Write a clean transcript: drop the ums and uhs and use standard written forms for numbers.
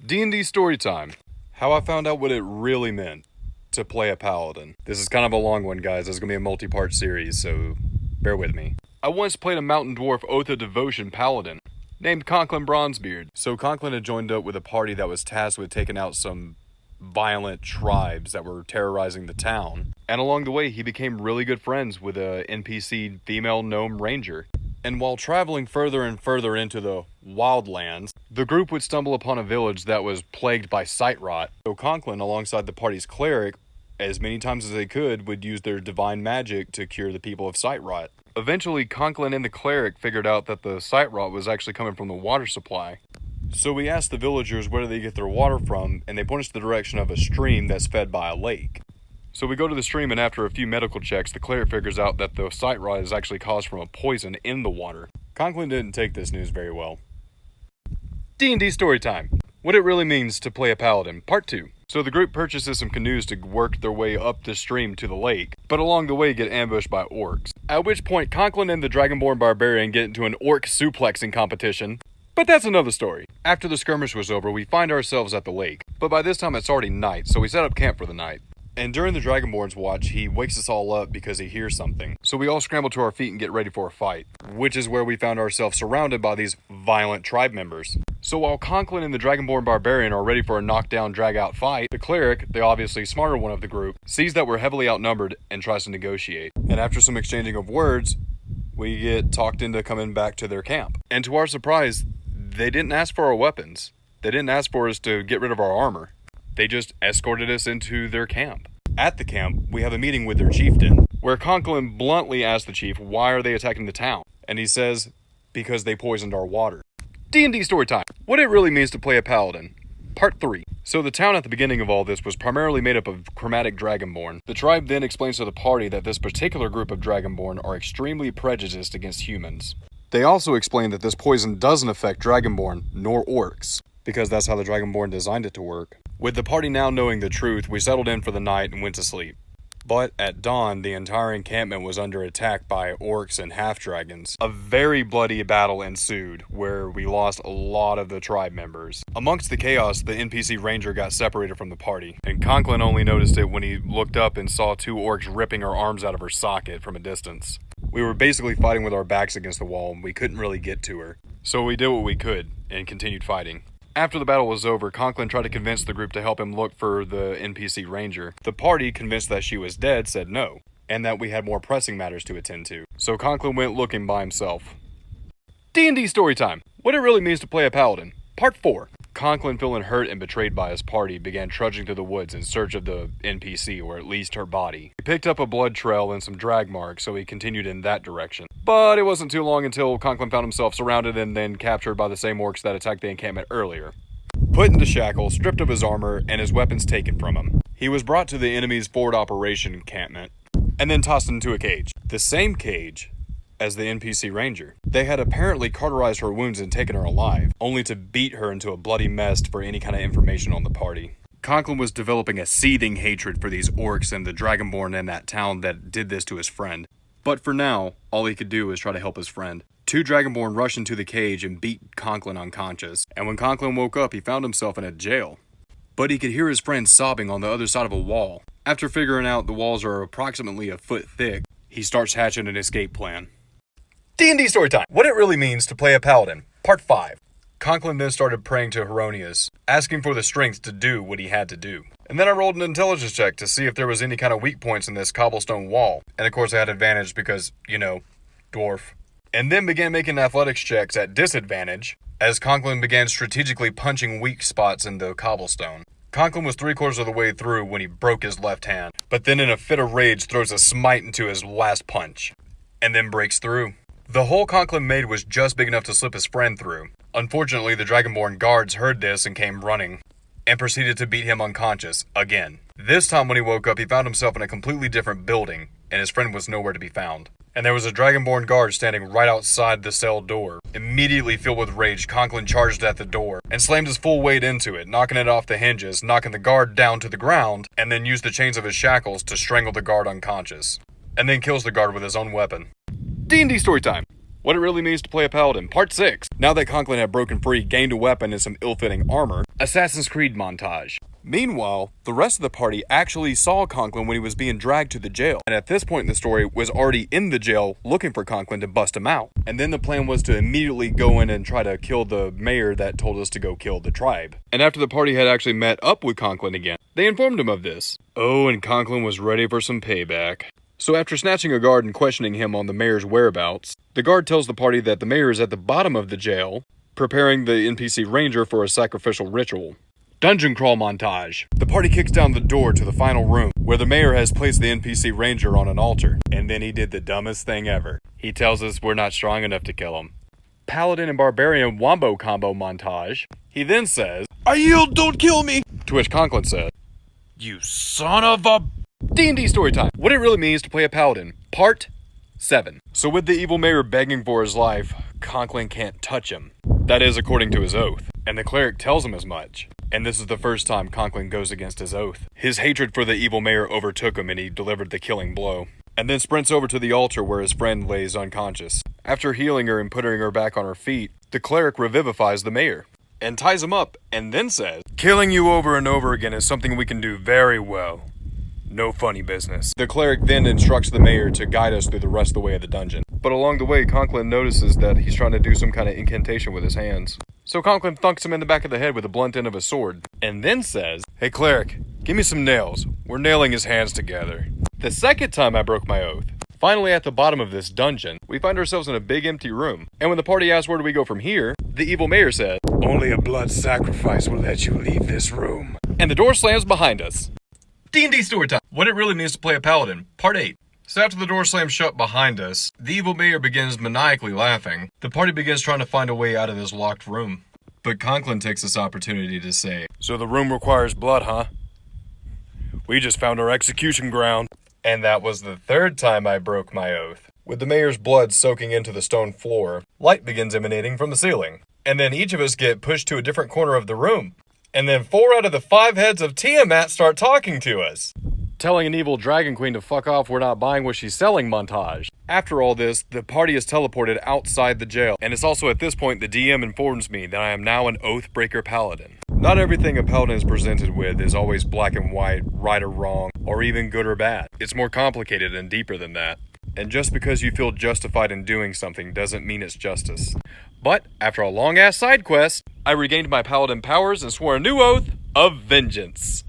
D&D story time. How I found out what it really meant to play a paladin. This is kind of a long one, guys. This is going to be a multi-part series, so bear with me. I once played a mountain dwarf Oath of Devotion paladin named Conklin Bronzebeard. So Conklin had joined up with a party that was tasked with taking out some violent tribes that were terrorizing the town. And along the way, he became really good friends with a NPC female gnome ranger. And while traveling further and further into the wildlands, the group would stumble upon a village that was plagued by sight rot. So Conklin, alongside the party's cleric, as many times as they could, would use their divine magic to cure the people of sight rot. Eventually, Conklin and the cleric figured out that the sight rot was actually coming from the water supply. So we asked the villagers where do they get their water from, and they pointed us the direction of a stream that's fed by a lake. So we go to the stream, and after a few medical checks, the cleric figures out that the sight rot is actually caused from a poison in the water. Conklin didn't take this news very well. D&D story time. What it really means to play a paladin, part 2. So the group purchases some canoes to work their way up the stream to the lake, but along the way get ambushed by orcs. At which point, Conklin and the Dragonborn Barbarian get into an orc suplexing competition. But that's another story. After the skirmish was over, we find ourselves at the lake. But by this time it's already night, so we set up camp for the night. And during the Dragonborn's watch, he wakes us all up because he hears something. So we all scramble to our feet and get ready for a fight, which is where we found ourselves surrounded by these violent tribe members. So while Conklin and the Dragonborn Barbarian are ready for a knockdown, drag-out fight, the cleric, the obviously smarter one of the group, sees that we're heavily outnumbered and tries to negotiate. And after some exchanging of words, we get talked into coming back to their camp. And to our surprise, they didn't ask for our weapons. They didn't ask for us to get rid of our armor. They just escorted us into their camp. At the camp, we have a meeting with their chieftain, where Conklin bluntly asks the chief, why are they attacking the town? And he says, because they poisoned our water. D&D story time. What it really means to play a paladin. Part 3. So the town at the beginning of all this was primarily made up of chromatic Dragonborn. The tribe then explains to the party that this particular group of Dragonborn are extremely prejudiced against humans. They also explain that this poison doesn't affect Dragonborn nor orcs, because that's how the Dragonborn designed it to work. With the party now knowing the truth, we settled in for the night and went to sleep. But at dawn, the entire encampment was under attack by orcs and half-dragons. A very bloody battle ensued, where we lost a lot of the tribe members. Amongst the chaos, the NPC ranger got separated from the party, and Conklin only noticed it when he looked up and saw 2 orcs ripping her arms out of her socket from a distance. We were basically fighting with our backs against the wall, and we couldn't really get to her. So we did what we could, and continued fighting. After the battle was over, Conklin tried to convince the group to help him look for the NPC ranger. The party, convinced that she was dead, said no, and that we had more pressing matters to attend to. So Conklin went looking by himself. D&D story time. What it really means to play a paladin. Part 4. Conklin, feeling hurt and betrayed by his party, began trudging through the woods in search of the NPC, or at least her body. He picked up a blood trail and some drag marks, so he continued in that direction. But it wasn't too long until Conklin found himself surrounded and then captured by the same orcs that attacked the encampment earlier. Put into shackles, stripped of his armor, and his weapons taken from him. He was brought to the enemy's forward operation encampment, and then tossed into a cage. The same cage as the NPC ranger. They had apparently cauterized her wounds and taken her alive, only to beat her into a bloody mess for any kind of information on the party. Conklin was developing a seething hatred for these orcs and the Dragonborn in that town that did this to his friend. But for now, all he could do was try to help his friend. 2 Dragonborn rushed into the cage and beat Conklin unconscious, and when Conklin woke up, he found himself in a jail. But he could hear his friend sobbing on the other side of a wall. After figuring out the walls are approximately a foot thick, he starts hatching an escape plan. D&D story time. What it really means to play a paladin. Part 5. Conklin then started praying to Heronius, asking for the strength to do what he had to do. And then I rolled an intelligence check to see if there was any kind of weak points in this cobblestone wall. And of course I had advantage because, dwarf. And then began making athletics checks at disadvantage as Conklin began strategically punching weak spots in the cobblestone. Conklin was 3/4 of the way through when he broke his left hand, but then in a fit of rage throws a smite into his last punch, and then breaks through. The hole Conklin made was just big enough to slip his friend through. Unfortunately, the Dragonborn guards heard this and came running, and proceeded to beat him unconscious, again. This time when he woke up, he found himself in a completely different building, and his friend was nowhere to be found. And there was a Dragonborn guard standing right outside the cell door. Immediately filled with rage, Conklin charged at the door, and slammed his full weight into it, knocking it off the hinges, knocking the guard down to the ground, and then used the chains of his shackles to strangle the guard unconscious. And then kills the guard with his own weapon. D&D story time. What it really means to play a paladin, part 6. Now that Conklin had broken free, gained a weapon and some ill-fitting armor, Assassin's Creed montage. Meanwhile, the rest of the party actually saw Conklin when he was being dragged to the jail, and at this point in the story was already in the jail looking for Conklin to bust him out. And then the plan was to immediately go in and try to kill the mayor that told us to go kill the tribe. And after the party had actually met up with Conklin again, they informed him of this. Oh, and Conklin was ready for some payback. So after snatching a guard and questioning him on the mayor's whereabouts, the guard tells the party that the mayor is at the bottom of the jail, preparing the NPC ranger for a sacrificial ritual. Dungeon crawl montage. The party kicks down the door to the final room, where the mayor has placed the NPC ranger on an altar. And then he did the dumbest thing ever. He tells us we're not strong enough to kill him. Paladin and Barbarian wombo combo montage. He then says, "I yield, don't kill me!" To which Conklin said, "You son of a..." D&D story time. What it really means to play a paladin, part 7. So with the evil mayor begging for his life, Conklin can't touch him. That is according to his oath. And the cleric tells him as much. And this is the first time Conklin goes against his oath. His hatred for the evil mayor overtook him and he delivered the killing blow. And then sprints over to the altar where his friend lays unconscious. After healing her and putting her back on her feet, the cleric revivifies the mayor. And ties him up and then says, "Killing you over and over again is something we can do very well. No funny business." The cleric then instructs the mayor to guide us through the rest of the way of the dungeon. But along the way, Conklin notices that he's trying to do some kind of incantation with his hands. So Conklin thunks him in the back of the head with the blunt end of a sword, and then says, "Hey cleric, give me some nails. We're nailing his hands together." The second time I broke my oath. Finally at the bottom of this dungeon, we find ourselves in a big empty room. And when the party asks where do we go from here, the evil mayor said, "Only a blood sacrifice will let you leave this room." And the door slams behind us. D&D story time. What it really means to play a paladin, part 8. So after the door slams shut behind us, the evil mayor begins maniacally laughing. The party begins trying to find a way out of this locked room. But Conklin takes this opportunity to say, "So the room requires blood, huh? We just found our execution ground." And that was the third time I broke my oath. With the mayor's blood soaking into the stone floor, light begins emanating from the ceiling. And then each of us get pushed to a different corner of the room. And then 4 out of the 5 heads of Tiamat start talking to us. Telling an evil dragon queen to fuck off, we're not buying what she's selling montage. After all this, the party is teleported outside the jail. And it's also at this point the DM informs me that I am now an Oathbreaker Paladin. Not everything a Paladin is presented with is always black and white, right or wrong, or even good or bad. It's more complicated and deeper than that. And just because you feel justified in doing something doesn't mean it's justice. But after a long-ass side quest, I regained my Paladin powers and swore a new oath of vengeance.